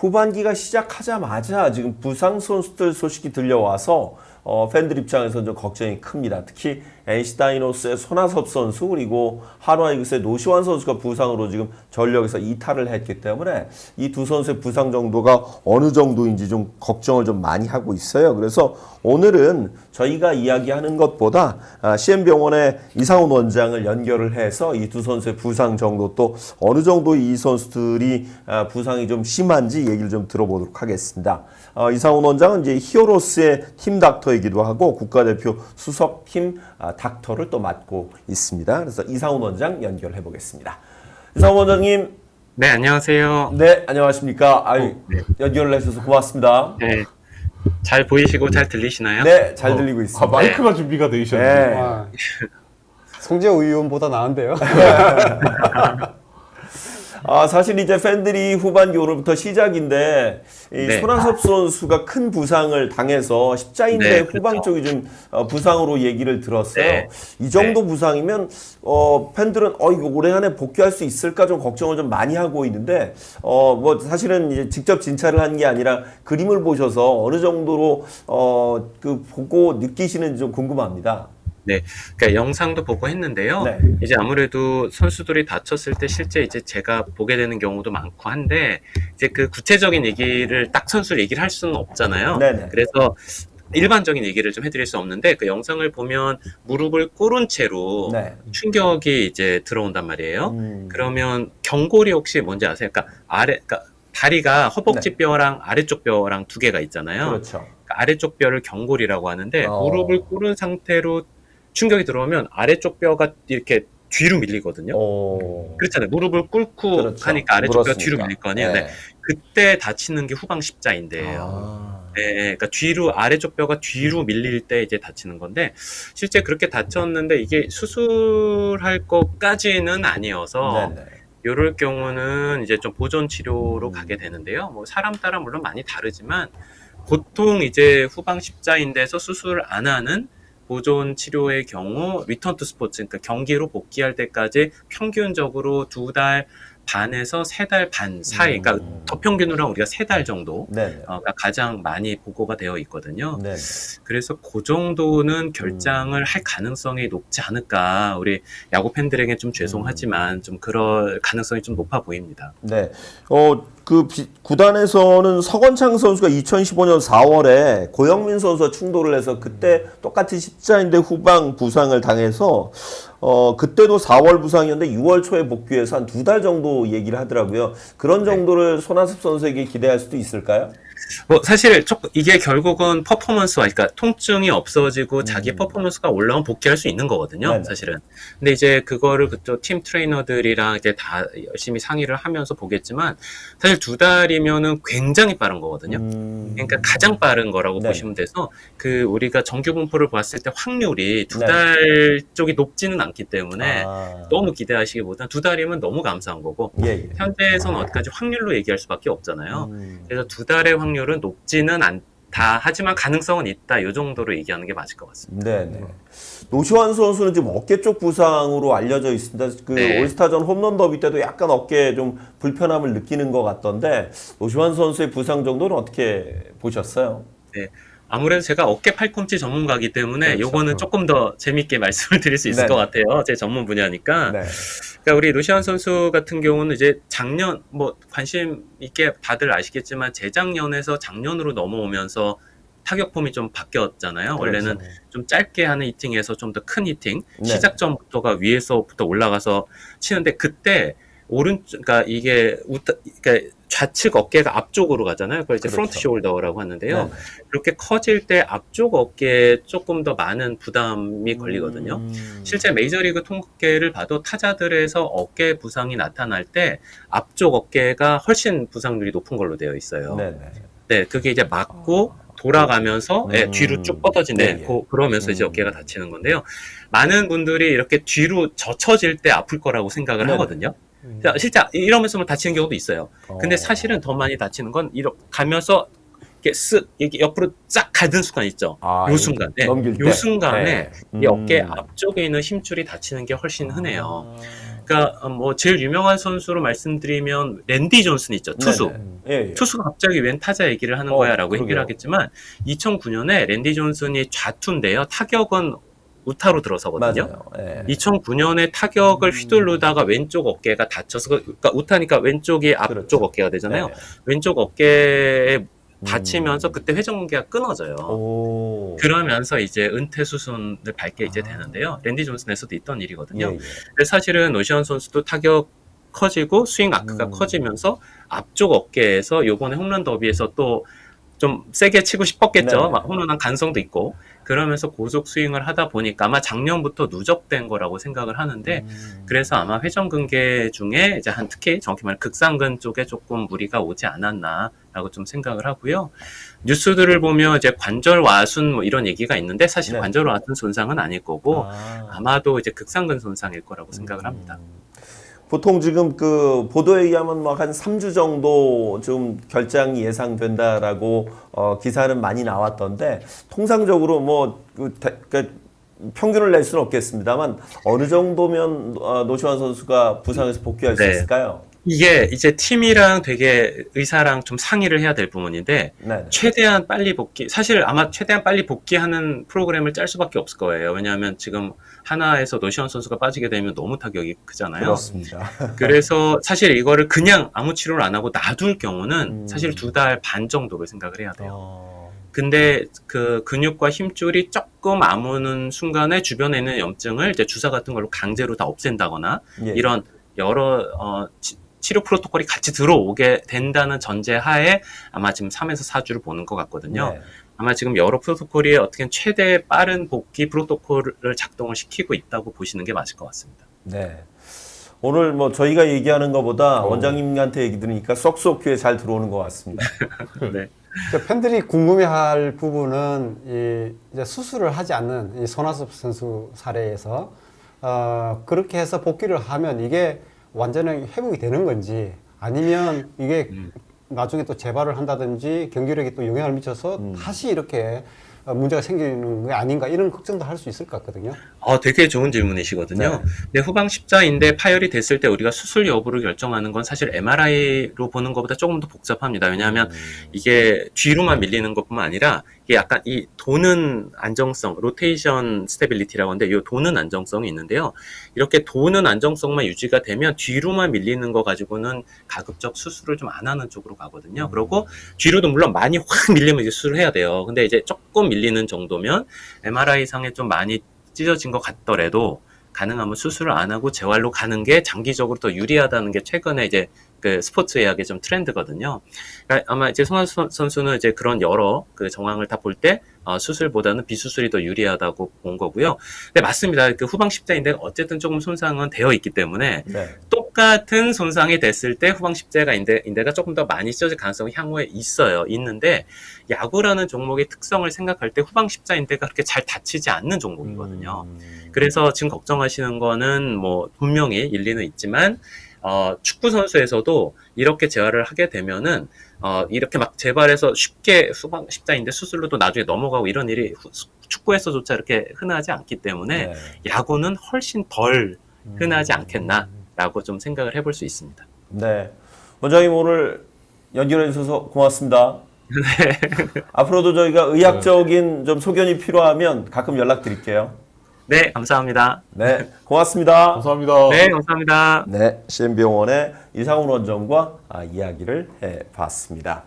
후반기가 시작하자마자 지금 부상 선수들 소식이 들려와서 팬들 입장에서는 좀 걱정이 큽니다. 특히 NC 다이노스의 손아섭 선수 그리고 한화 이글스의 노시환 선수가 부상으로 지금 전력에서 이탈을 했기 때문에 이 두 선수의 부상 정도가 어느 정도인지 좀 걱정을 좀 많이 하고 있어요. 그래서 오늘은 저희가 이야기하는 것보다 CM병원의 이상훈 원장을 연결을 해서 이 두 선수의 부상 정도 또 어느 정도 이 선수들이 부상이 좀 심한지 얘기를 좀 들어보도록 하겠습니다. 이상훈 원장은 이제 히어로스의 팀 닥터이기도 하고 국가대표 수석팀 닥터를 또 맡고 있습니다. 그래서 이상훈 원장 연결해 보겠습니다. 이상훈 원장님. 네, 안녕하세요. 네, 안녕하십니까. 네. 연결을 해주셔서 고맙습니다. 네, 잘 보이시고 잘 들리시나요? 네, 잘 들리고 있습니다. 마이크가 준비가 되어 있었네요. 네. 와, 송재호 의원보다 나은데요? 사실 이제 팬들이 후반기 오늘부터 시작인데 네. 손아섭 선수가 큰 부상을 당해서 십자인대 네, 후방 그렇죠. 쪽이 좀 부상으로 얘기를 들었어요. 네. 이 정도 부상이면 팬들은 이거 올해 안에 복귀할 수 있을까 좀 걱정을 좀 많이 하고 있는데 뭐 사실은 이제 직접 진찰을 한 게 아니라 그림을 보셔서 어느 정도로 보고 느끼시는지 좀 궁금합니다. 네, 그러니까 영상도 보고 했는데요. 네. 이제 아무래도 선수들이 다쳤을 때 실제 이제 제가 보게 되는 경우도 많고 한데 이제 그 구체적인 얘기를 딱 선수 얘기를 할 수는 없잖아요. 네네. 그래서 일반적인 얘기를 좀 해드릴 수 없는데 그 영상을 보면 무릎을 꿇은 채로 네. 충격이 이제 들어온단 말이에요. 그러면 경골이 혹시 뭔지 아세요? 그러니까 그러니까 다리가 허벅지 뼈랑 아래쪽 뼈랑 두 개가 있잖아요. 그렇죠. 그러니까 아래쪽 뼈를 경골이라고 하는데 어. 무릎을 꿇은 상태로 충격이 들어오면 아래쪽 뼈가 이렇게 뒤로 밀리거든요. 그렇잖아요. 무릎을 꿇고 그렇죠. 하니까 아래쪽 뼈가 물었으니까. 뒤로 밀릴 거 아니에요. 네. 그때 다치는 게 후방 십자인대예요. 네, 그러니까 뒤로 아래쪽 뼈가 뒤로 밀릴 때 이제 다치는 건데 실제 그렇게 다쳤는데 이게 수술할 것까지는 아니어서 네네. 이럴 경우는 이제 좀 보존 치료로 가게 되는데요. 뭐 사람 따라 물론 많이 다르지만 보통 이제 후방 십자인대에서 수술 안 하는 보존 치료의 경우 리턴 투 스포츠, 그러니까 경기로 복귀할 때까지 평균적으로 2달 반에서 3달 반 사이, 그러니까 더 평균으로 우리가 3달 정도 가 가장 많이 보고가 되어 있거든요. 네. 그래서 그 정도는 결장을 할 가능성이 높지 않을까. 우리 야구 팬들에게 좀 죄송하지만 좀 그럴 가능성이 좀 높아 보입니다. 네. 구단에서는 서건창 선수가 2015년 4월에 고영민 선수와 충돌을 해서 그때 똑같은 십자인대 후방 부상을 당해서 그때도 4월 부상이었는데 6월 초에 복귀해서 한 2달 정도 얘기를 하더라고요. 그런 정도를 손아섭 선수에게 기대할 수도 있을까요? 뭐 사실 이게 결국은 퍼포먼스와 그러니까 통증이 없어지고 자기 퍼포먼스가 올라오면 복귀할 수 있는 거거든요. 네네. 사실은. 근데 이제 그거를 그쪽 팀 트레이너들이랑 이제 다 열심히 상의를 하면서 보겠지만 사실 2달이면은 굉장히 빠른 거거든요. 그러니까 가장 빠른 거라고 네. 보시면 돼서 그 우리가 정규 분포를 봤을 때 확률이 2달 쪽이 높지는 않기 때문에 너무 기대하시기보다는 2달이면 너무 감사한 거고 예. 현재에서는 어디까지 확률로 얘기할 수밖에 없잖아요. 그래서 2달의 확률은 높지는 않다. 하지만 가능성은 있다. 이 정도로 얘기하는 게 맞을 것 같습니다. 네네. 노시환 선수는 지금 어깨 쪽 부상으로 알려져 있습니다. 네. 올스타전 홈런 더비 때도 약간 어깨에 좀 불편함을 느끼는 것 같던데 노시환 선수의 부상 정도는 어떻게 보셨어요? 네. 아무래도 제가 어깨 팔꿈치 전문가이기 때문에 그렇죠. 요거는 조금 더 재밌게 말씀을 드릴 수 있을 네. 것 같아요. 제 전문 분야니까. 네. 그러니까 우리 노시환 선수 같은 경우는 이제 작년 뭐 관심 있게 다들 아시겠지만 재작년에서 작년으로 넘어오면서 타격폼이 좀 바뀌었잖아요. 원래는 좀 짧게 하는 히팅에서 좀 더 큰 히팅, 네. 시작 전부터가 위에서부터 올라가서 치는데 그때 그러니까 이게 그러니까 좌측 어깨가 앞쪽으로 가잖아요. 그걸 이제 프론트 숄더라고 하는데요. 네. 그렇게 커질 때 앞쪽 어깨에 조금 더 많은 부담이 걸리거든요. 실제 메이저리그 통계를 봐도 타자들에서 어깨 부상이 나타날 때 앞쪽 어깨가 훨씬 부상률이 높은 걸로 되어 있어요. 네네. 네, 그게 이제 맞고 돌아가면서 뒤로 쭉 뻗어지네. 네. 그러면서 이제 어깨가 다치는 건데요. 많은 분들이 이렇게 뒤로 젖혀질 때 아플 거라고 생각을 하거든요. 자, 실제 이러면서 다치는 경우도 있어요. 근데 사실은 더 많이 다치는 건 이렇게 가면서 이렇게 쓱 이렇게 옆으로 쫙 가는 순간 있죠. 요 순간, 넘길 때. 요 순간에 네. 이 어깨 앞쪽에 있는 힘줄이 다치는 게 훨씬 흔해요. 그러니까 뭐 제일 유명한 선수로 말씀드리면 랜디 존슨 있죠. 투수. 네네. 예, 예. 투수가 갑자기 웬 타자 얘기를 하는 거야라고 그러게요. 얘기를 하겠지만 2009년에 랜디 존슨이 좌투인데요. 타격은 우타로 들어서거든요. 맞아요. 예. 2009년에 타격을 휘두르다가 왼쪽 어깨가 다쳐서 그러니까 우타니까 왼쪽이 앞쪽 그렇죠. 어깨가 되잖아요. 네. 왼쪽 어깨에 다치면서 그때 회전근개가 끊어져요. 오. 그러면서 이제 은퇴 수순을 밟게 이제 되는데요. 랜디 존슨에서도 있던 일이거든요. 예, 예. 근데 사실은 노시안 선수도 타격 커지고 스윙 아크가 커지면서 앞쪽 어깨에서 요번에 홈런 더비에서 또 좀 세게 치고 싶었겠죠. 네네. 막 홈런한 간성도 있고 그러면서 고속 스윙을 하다 보니까 아마 작년부터 누적된 거라고 생각을 하는데 그래서 아마 회전근개 중에 이제 한 특히 정확히 말하면 극상근 쪽에 조금 무리가 오지 않았나라고 좀 생각을 하고요. 뉴스들을 보면 이제 관절 와순 뭐 이런 얘기가 있는데 사실 네. 관절 와순 손상은 아닐 거고 아. 아마도 이제 극상근 손상일 거라고 생각을 합니다. 보통 지금 그 보도에 의하면 막 한 3주 정도 좀 결장이 예상된다라고 기사는 많이 나왔던데 통상적으로 그 평균을 낼 수는 없겠습니다만 어느 정도면 노시환 선수가 부상에서 복귀할 수 네. 있을까요? 이게 이제 팀이랑 되게 의사랑 좀 상의를 해야 될 부분인데 네. 최대한 빨리 복귀 사실 아마 최대한 빨리 복귀하는 프로그램을 짤 수밖에 없을 거예요. 왜냐하면 지금 하나에서 노시환 선수가 빠지게 되면 너무 타격이 크잖아요. 그렇습니다. 그래서 사실 이거를 그냥 아무 치료를 안 하고 놔둘 경우는 사실 2달 반 정도를 생각을 해야 돼요. 근데 그 근육과 힘줄이 조금 아무는 순간에 주변에 있는 염증을 이제 주사 같은 걸로 강제로 다 없앤다거나 예. 이런 여러 치료 프로토콜이 같이 들어오게 된다는 전제하에 아마 지금 3에서 4주를 보는 것 같거든요. 네. 아마 지금 여러 프로토콜이 어떻게 최대 빠른 복귀 프로토콜을 작동을 시키고 있다고 보시는 게 맞을 것 같습니다. 네. 오늘 뭐 저희가 얘기하는 것보다 원장님한테 얘기 들으니까 쏙쏙 귀에 잘 들어오는 것 같습니다. 네. 팬들이 궁금해할 부분은 이제 수술을 하지 않는 이 손아섭 선수 사례에서 그렇게 해서 복귀를 하면 이게 완전히 회복이 되는 건지 아니면 이게 나중에 또 재발을 한다든지 경기력에 또 영향을 미쳐서 다시 이렇게 문제가 생기는 게 아닌가 이런 걱정도 할 수 있을 것 같거든요. 되게 좋은 질문이시거든요. 근데 후방 십자인대 파열이 됐을 때 우리가 수술 여부를 결정하는 건 사실 MRI로 보는 것보다 조금 더 복잡합니다. 왜냐하면 이게 뒤로만 밀리는 것뿐만 아니라 이게 약간 이 도는 안정성, 로테이션 스테빌리티라고 하는데 이 도는 안정성이 있는데요. 이렇게 도는 안정성만 유지가 되면 뒤로만 밀리는 거 가지고는 가급적 수술을 좀 안 하는 쪽으로 가거든요. 그리고 뒤로도 물론 많이 확 밀리면 이제 수술을 해야 돼요. 근데 이제 조금 밀리는 정도면 MRI 상에 좀 많이 찢어진 것 같더라도 가능하면 수술을 안 하고 재활로 가는 게 장기적으로 더 유리하다는 게 최근에 이제 그 스포츠 의학의 좀 트렌드거든요. 그러니까 아마 이제 손아섭 선수는 이제 그런 여러 그 정황을 다 볼 때 수술보다는 비수술이 더 유리하다고 본 거고요. 근데 맞습니다. 그 후방 십자인대가 어쨌든 조금 손상은 되어 있기 때문에 네. 똑같은 손상이 됐을 때 후방 십자가 인대가 조금 더 많이 찢어질 가능성이 향후에 있는데 야구라는 종목의 특성을 생각할 때 후방 십자인대가 그렇게 잘 다치지 않는 종목이거든요. 그래서 지금 걱정하시는 거는 뭐 분명히 일리는 있지만 축구 선수에서도 이렇게 재활을 하게 되면은 이렇게 막 재발해서 쉽게 후방 십자인대 수술로도 나중에 넘어가고 이런 일이 축구에서조차 이렇게 흔하지 않기 때문에 네. 야구는 훨씬 덜 흔하지 않겠나라고 좀 생각을 해볼 수 있습니다. 네. 원장님 오늘 연결해 주셔서 고맙습니다. 네. 앞으로도 저희가 의학적인 좀 소견이 필요하면 가끔 연락드릴게요. 네, 감사합니다. 네, 고맙습니다. 감사합니다. 네, 감사합니다. 네, CM병원의 이상훈 원장과 이야기를 해봤습니다.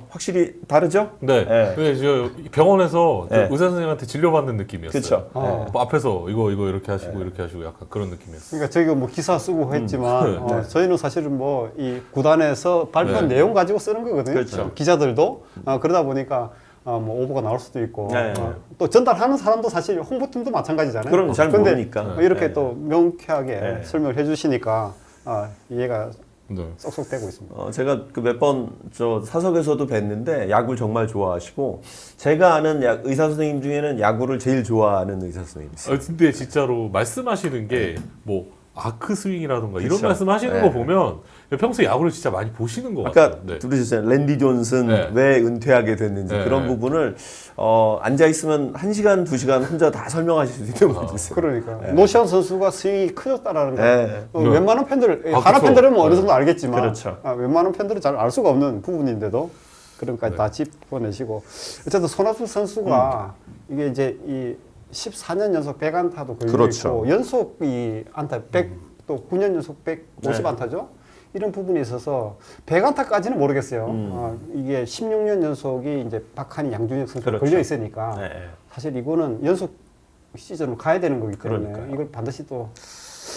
확실히 다르죠? 네. 네. 근데 저 병원에서 네. 의사 선생님한테 진료받는 느낌이었어요. 그렇죠. 뭐 앞에서 이거 이렇게 하시고 이렇게 하시고 약간 그런 느낌이었어요. 그러니까 저희가 뭐 기사 쓰고 했지만 네. 저희는 사실은 뭐 이 구단에서 발표한 네. 내용 가지고 쓰는 거거든요. 그렇죠. 기자들도 그러다 보니까 뭐 오보가 나올 수도 있고 네. 또 전달하는 사람도 사실 홍보팀도 마찬가지잖아요. 그럼 잘 근데 모르니까. 이렇게 네. 또 명쾌하게 네. 설명을 해주시니까 이해가 네. 쏙쏙 되고 있습니다. 제가 그 몇 번 저 사석에서도 뵀는데 야구를 정말 좋아하시고 제가 아는 의사 선생님 중에는 야구를 제일 좋아하는 의사 선생님이 있어요. 근데 진짜로 말씀하시는 게 뭐 아크 스윙이라던가 이런 그쵸. 말씀하시는 네. 거 보면 평소에 야구를 진짜 많이 보시는 것 아까 같아요. 네. 들으셨어요. 랜디 존슨 네. 왜 은퇴하게 됐는지 네. 그런 부분을 앉아 있으면 1시간, 2시간 혼자 다 설명하실 수 있는 분이 있어요. 그러니까 노시안 선수가 스윙이 커졌다라는 거. 네. 웬만한 팬들, 아, 하나 그쵸. 팬들은 뭐 어느 네. 정도 알겠지만 그렇죠. 웬만한 팬들은 잘 알 수가 없는 부분인데도 그런까지 네. 다 짚어내시고 어쨌든 손아섭 선수가 이게 이제 이 14년 연속 100안타도 걸려 그렇죠. 있고 연속 이 안타 100 또 9년 연속 150안타죠. 이런 부분이 있어서 100안타까지는 모르겠어요. 이게 16년 연속이 이제 박한이 양준혁 선수가 그렇죠. 걸려 있으니까 네. 사실 이거는 연속 시즌으로 가야 되는 거기 때문에 그러니까요. 이걸 반드시 또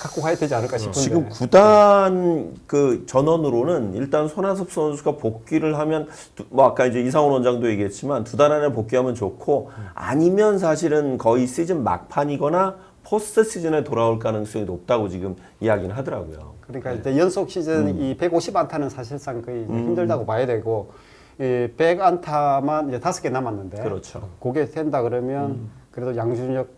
갖고 가야 되지 않을까 싶은데 지금 구단 그 전원으로는 일단 손아섭 선수가 복귀를 하면 뭐 아까 이제 이상훈 원장도 얘기했지만 2달 안에 복귀하면 좋고 아니면 사실은 거의 시즌 막판이거나 포스트 시즌에 돌아올 가능성이 높다고 지금 이야기는 하더라고요. 그러니까 이제 연속 시즌 이 150안타는 사실상 거의 이제 힘들다고 봐야 되고 이 100안타만 이제 5개 남았는데 그렇죠. 그게 된다 그러면 그래도 양준혁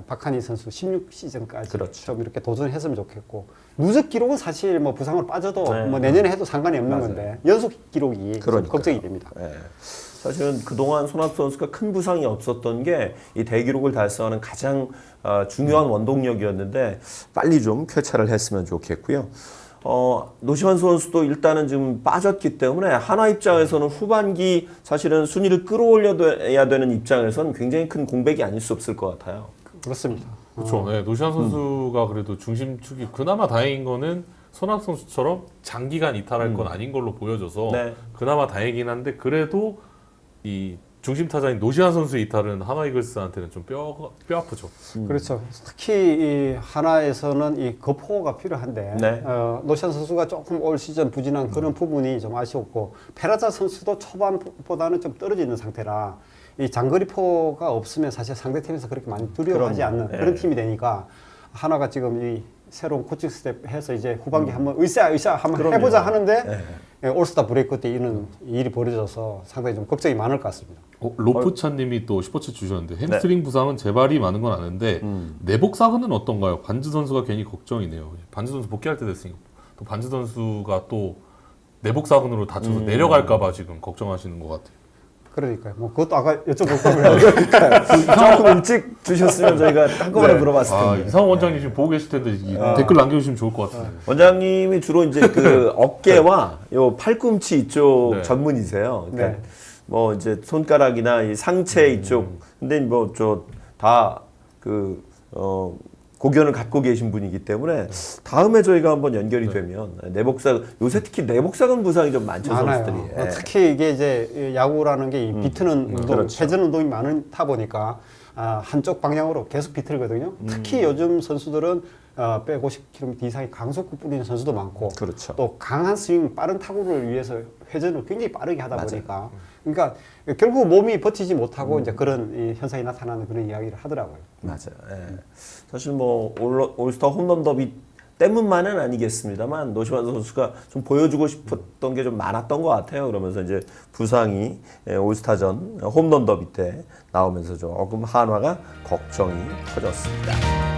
박한희 선수 16시즌까지 그렇죠. 좀 이렇게 도전했으면 좋겠고 누적 기록은 사실 뭐 부상으로 빠져도 네. 뭐 내년에 해도 상관이 없는 맞아요. 건데 연속 기록이 좀 그러니까요. 걱정이 됩니다. 예. 사실은 그동안 손아섭 선수가 큰 부상이 없었던 게 이 대기록을 달성하는 가장 중요한 원동력이었는데 빨리 좀 쾌차를 했으면 좋겠고요. 노시환 선수도 일단은 지금 빠졌기 때문에 한화 입장에서는 후반기 사실은 순위를 끌어올려야 되는 입장에서는 굉장히 큰 공백이 아닐 수 없을 것 같아요. 그렇습니다. 그렇죠. 네, 노시안 선수가 그래도 중심축이 그나마 다행인 거는 손아섭 선수처럼 장기간 이탈할 건 아닌 걸로 보여져서 네. 그나마 다행이긴 한데 그래도 이 중심 타자인 노시안 선수의 이탈은 하나 이글스한테는 좀 뼈 아프죠. 그렇죠. 특히 이 하나에서는 이 거포가 필요한데 네. 노시안 선수가 조금 올 시즌 부진한 그런 부분이 좀 아쉬웠고 페라자 선수도 초반보다는 좀 떨어져 있는 상태라 이 장거리포가 없으면 사실 상대팀에서 그렇게 많이 두려워하지 그럼요. 않는 네. 그런 팀이 되니까 하나가 지금 이 새로운 코칭 스텝 해서 이제 후반기 한번 의사 한번 그럼요. 해보자 하는데 네. 예, 올스타 브레이크 때 이런 일이 벌어져서 상당히 좀 걱정이 많을 것 같습니다. 로프차님이 또 슈퍼챗 주셨는데 햄스트링 부상은 재발이 많은 건 아는데 내복 사근은 어떤가요? 반즈 선수가 괜히 걱정이네요. 반즈 선수 복귀할 때 됐으니까 또 반즈 선수가 또 내복 사근으로 다쳐서 내려갈까봐 지금 걱정하시는 것 같아요. 그러니까요. 뭐 그것도 아까 여쭤볼 거고요. 조금 일찍 주셨으면 저희가 한꺼번에 물어봤을 텐데. 이상원 원장님 지금 보고 계실 텐데 댓글 남겨주시면 좋을 것 같아요. 원장님이 주로 이제 그 어깨와 요 팔꿈치 이쪽 네. 전문이세요. 그러니까 네. 뭐 이제 손가락이나 이 상체 이쪽. 근데 뭐 저 다 그 고견을 갖고 계신 분이기 때문에 다음에 저희가 한번 연결이 되면 내복사 요새 특히 내복사근 부상이 좀 많죠 선수들이. 많아요. 특히 이게 이제 야구라는 게 이 비트는 운동, 그렇죠. 회전 운동이 많다 보니까 한쪽 방향으로 계속 비틀거든요. 특히 요즘 선수들은 150km 이상의 강속구 뿌리는 선수도 많고 그렇죠. 또 강한 스윙, 빠른 타구를 위해서 회전을 굉장히 빠르게 하다 보니까 그러니까 결국 몸이 버티지 못하고 이제 그런 이 현상이 나타나는 그런 이야기를 하더라고요. 맞아요. 예. 사실 뭐 올스타 홈런 더비 때문만은 아니겠습니다만 노시환 선수가 좀 보여주고 싶었던 게 좀 많았던 것 같아요. 그러면서 이제 부상이 올스타전 홈런 더비 때 나오면서 조금 한화가 걱정이 커졌습니다.